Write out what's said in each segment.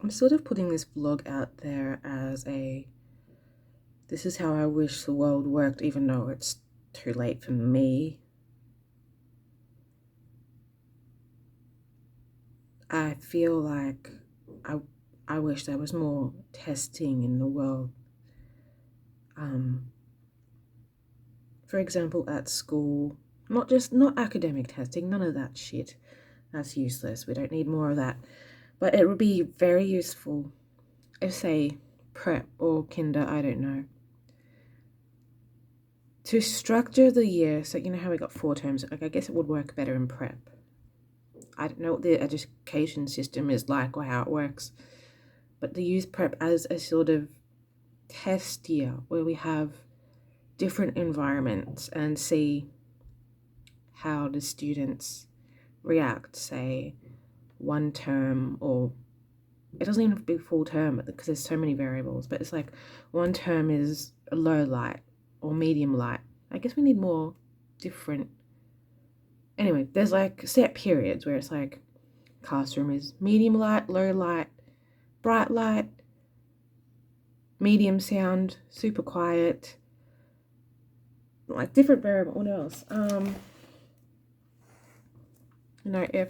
I'm sort of putting this vlog out there as this is how I wish the world worked, even though it's too late for me. I feel like I, I wish there was more testing in the world. For example, at school, not academic testing, none of that shit. That's useless. We don't need more of that. But it would be very useful if, say, prep or kinder, I don't know, to structure the year. So you know how we got 4 terms. Like, I guess it would work better in prep. I don't know what the education system is like or how it works, but to use prep as a sort of test year where we have different environments and see how the students react, say 1 term, or it doesn't even have to be full term because there's so many variables, but it's like 1 term is a low light or medium light. I guess we need more different. Anyway, there's like set periods where it's like classroom is medium light, low light, bright light, medium sound, super quiet, like different variable. What else? If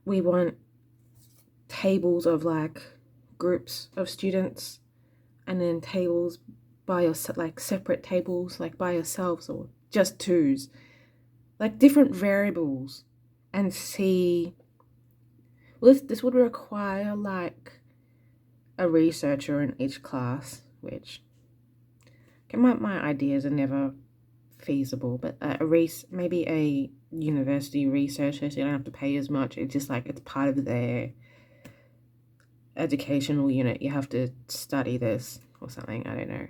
we want tables of like groups of students and then tables by yourself, like separate tables, like by yourselves or just twos, like different variables, and see. Well, this would require like a researcher in each class, which my ideas are never feasible, but maybe a university researcher, so you don't have to pay as much. It's just like it's part of their educational unit. You have to study this or something, I don't know.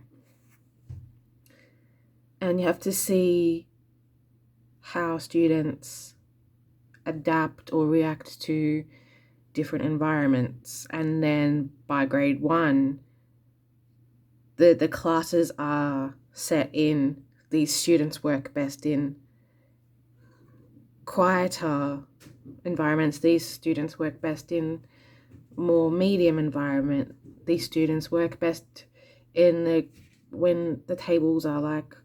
And you have to see how students adapt or react to different environments. And then by grade 1, the classes are set in, these students work best in quieter environments, these students work best in more medium environment, these students work best in when the tables are like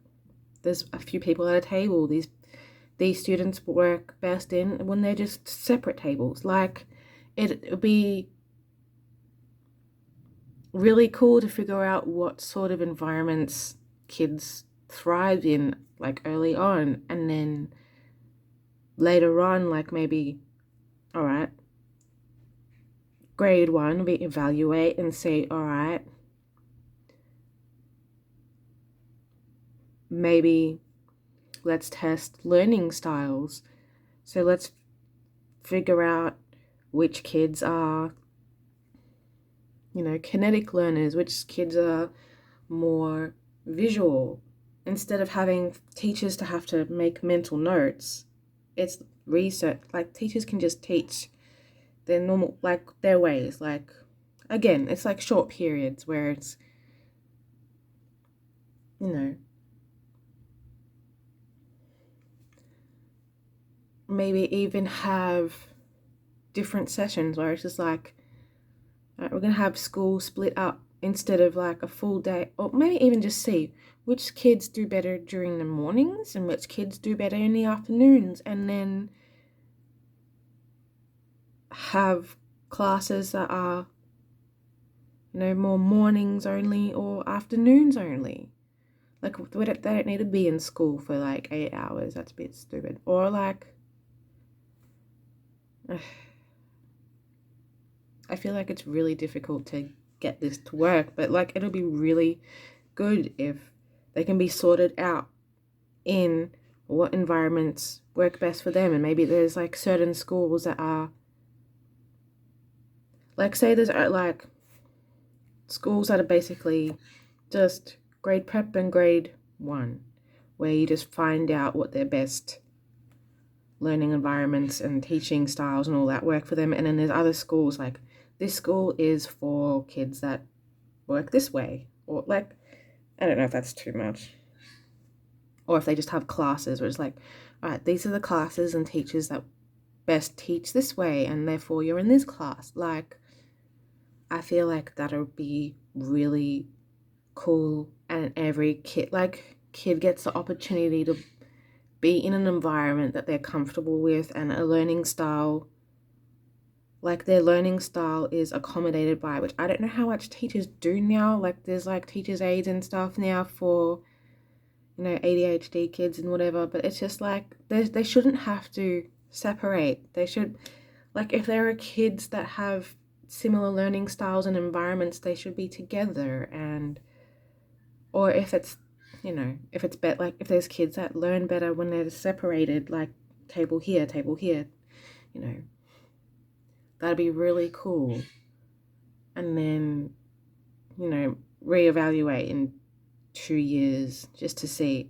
there's a few people at a table, these students work best in when they're just separate tables. Like it would be really cool to figure out what sort of environments kids thrive in, like early on, and then later on, like maybe, all right, grade 1, we evaluate and say, all right, maybe let's test learning styles. So let's figure out which kids are, kinetic learners, which kids are more visual. Instead of having teachers to have to make mental notes, it's research. Like teachers can just teach their normal, like their ways. Like, again, it's like short periods where it's, maybe even have different sessions where it's just like, we're going to have school split up instead of like a full day, or maybe even just see which kids do better during the mornings and which kids do better in the afternoons, and then have classes that are, more mornings only or afternoons only. Like, they don't need to be in school for like 8 hours. That's a bit stupid. Or like, I feel like it's really difficult to get this to work, but like it'll be really good if they can be sorted out in what environments work best for them. And maybe there's like certain schools that are like, say there's like schools that are basically just grade prep and grade 1, where you just find out what their best learning environments and teaching styles and all that work for them. And then there's other schools like, this school is for kids that work this way, or like, I don't know if that's too much. Or if they just have classes where it's like, all right, these are the classes and teachers that best teach this way and therefore you're in this class. Like, I feel like that'll be really cool, and every kid gets the opportunity to be in an environment that they're comfortable with and a learning style, like their learning style is accommodated by, which I don't know how much teachers do now. Like there's like teachers aides and stuff now for, ADHD kids and whatever, but it's just like they shouldn't have to separate. They should, like, if there are kids that have similar learning styles and environments, they should be together. And or if it's, if it's better, like if there's kids that learn better when they're separated, like table here, you know that'd be really cool. And then, reevaluate in 2 years just to see,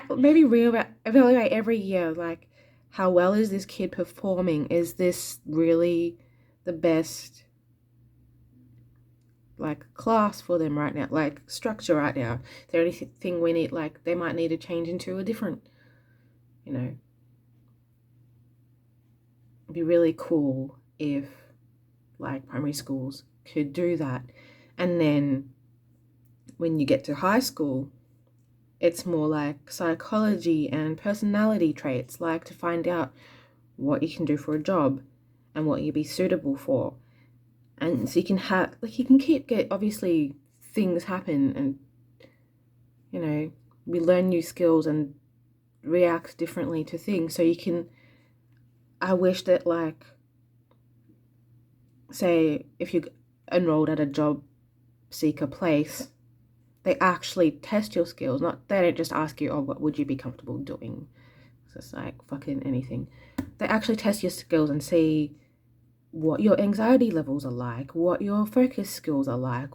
maybe reevaluate every year, like how well is this kid performing? Is this really the best like class for them right now, like structure right now? Is there anything we need, like they might need to change into a different, it'd be really cool if like primary schools could do that. And then when you get to high school, it's more like psychology and personality traits, like to find out what you can do for a job and what you'd be suitable for. And so you can have, like, you can obviously things happen and, we learn new skills and react differently to things. So I wish that, like, say, if you enrolled at a job seeker place, they actually test your skills. They don't just ask you, oh, what would you be comfortable doing? So it's like fucking anything. They actually test your skills and see what your anxiety levels are like, what your focus skills are like,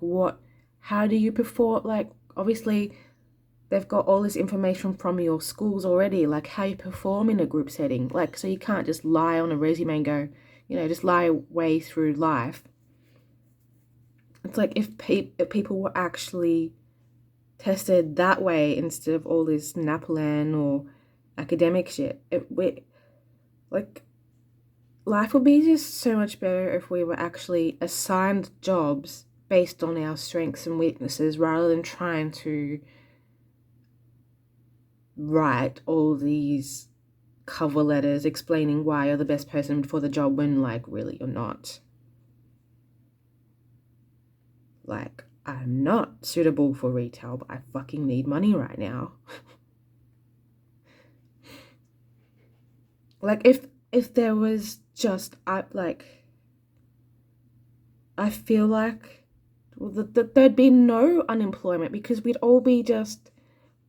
how do you perform. Like, obviously, they've got all this information from your schools already, like how you perform in a group setting. Like, so you can't just lie on a resume and go, just lie way through life. It's like if people were actually tested that way instead of all this NAPLAN or academic shit, life would be just so much better if we were actually assigned jobs based on our strengths and weaknesses, rather than trying to write all these cover letters explaining why you're the best person for the job when, like, really you're not. Like, I'm not suitable for retail, but I fucking need money right now. Like, if there was just, I feel like there'd be no unemployment, because we'd all be just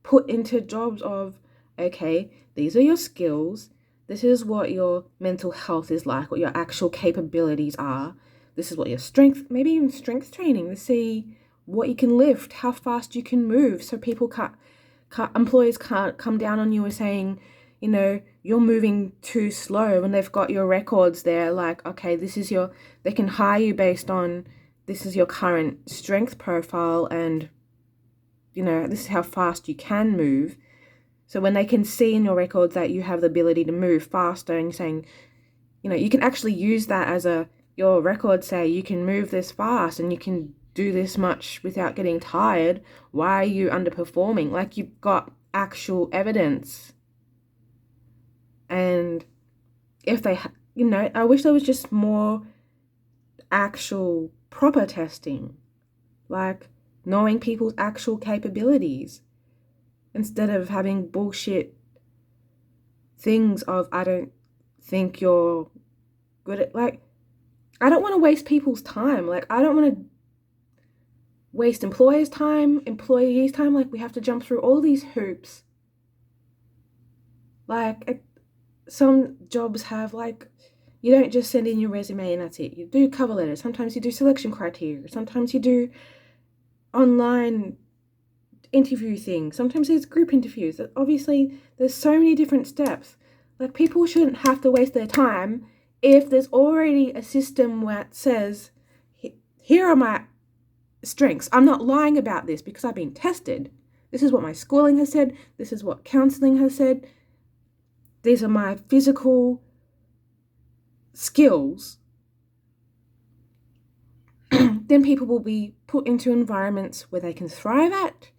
put into jobs of, okay, these are your skills, this is what your mental health is like, what your actual capabilities are, this is what your strength, maybe even strength training to see what you can lift, how fast you can move, so people employers can't come down on you and saying, you're moving too slow, when they've got your records there, like, okay, they can hire you based on, this is your current strength profile, and, this is how fast you can move. So when they can see in your records that you have the ability to move faster, and you're saying, you can actually use that as your records say you can move this fast and you can do this much without getting tired, why are you underperforming? Like, you've got actual evidence. And if they, I wish there was just more actual proper testing, like knowing people's actual capabilities, instead of having bullshit things of, I don't think you're good at, like, I don't want to waste people's time. Like, I don't want to waste employees' time. Like, we have to jump through all these hoops. Like, some jobs have, like, you don't just send in your resume and that's it. You do cover letters. Sometimes you do selection criteria. Sometimes you do online interview things. Sometimes there's group interviews. Obviously, there's so many different steps. Like, people shouldn't have to waste their time if there's already a system where it says, here are my strengths. I'm not lying about this because I've been tested. This is what my schooling has said. This is what counseling has said. These are my physical skills, then people will be put into environments where they can thrive at.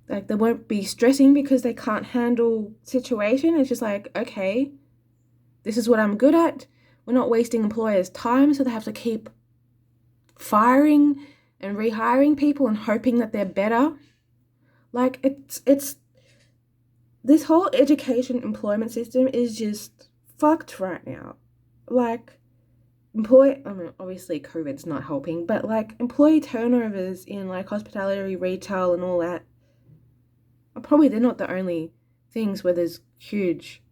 Like, they won't be stressing because they can't handle situation. It's just like, okay, this is what I'm good at. We're not wasting employers' time, so they have to keep firing and rehiring people and hoping that they're better. Like, it's this whole education employment system is just fucked right now. Like, obviously COVID's not helping, but like employee turnovers in like hospitality, retail and all that, they're not the only things where there's huge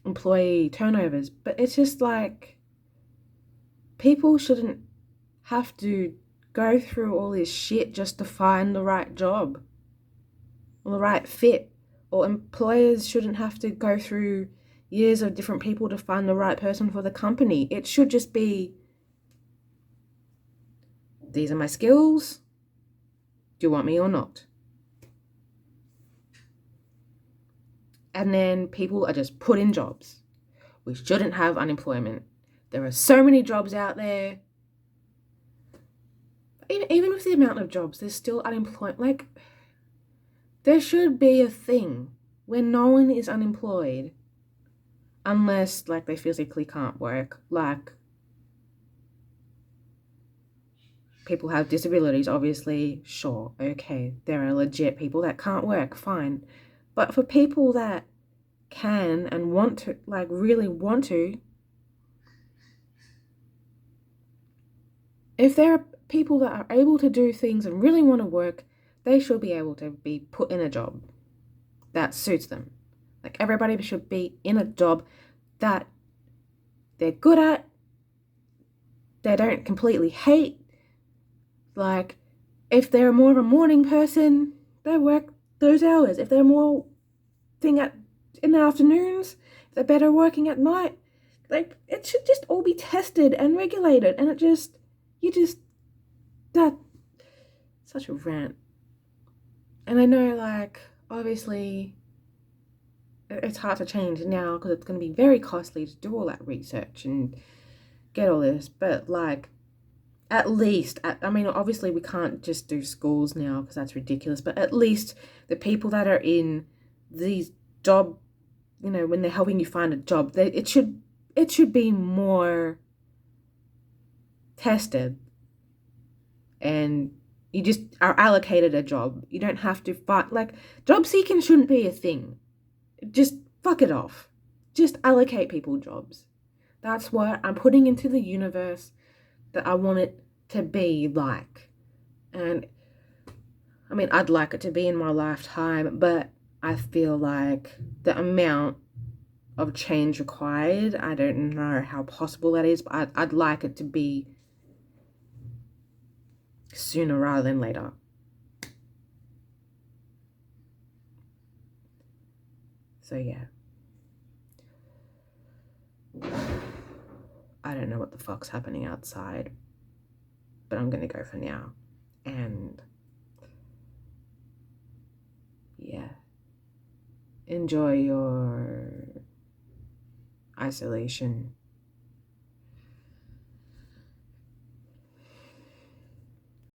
employee turnovers, but it's just like people shouldn't have to go through all this shit just to find the right job or the right fit, or employers shouldn't have to go through years of different people to find the right person for the company. It should just be, these are my skills, do you want me or not? And then people are just put in jobs. We shouldn't have unemployment. There are so many jobs out there. Even with the amount of jobs, there's still unemployment. Like, there should be a thing where no one is unemployed unless, like, they physically can't work. Like, people have disabilities, obviously, sure, okay. There are legit people that can't work, fine. But for people that can and want to, like really want to, if there are people that are able to do things and really want to work, they should be able to be put in a job that suits them. Like, everybody should be in a job that they're good at, they don't completely hate. Like, if they're more of a morning person, they work those hours. If they're more in the afternoons, if they're better working at night, like, it should just all be tested and regulated. And that, such a rant. And I know, like, obviously it's hard to change now because it's going to be very costly to do all that research and get all this, but like, at least, obviously we can't just do schools now because that's ridiculous, but at least the people that are in these job, when they're helping you find a job, it should be more tested, and you just are allocated a job. You don't have to fight. Like, job seeking shouldn't be a thing. Just fuck it off. Just allocate people jobs. That's what I'm putting into the universe that I want it to be like. And I'd like it to be in my lifetime, but I feel like the amount of change required, I don't know how possible that is, but I'd like it to be sooner rather than later. So yeah. I don't know what the fuck's happening outside, but I'm gonna go for now. And yeah, enjoy your isolation.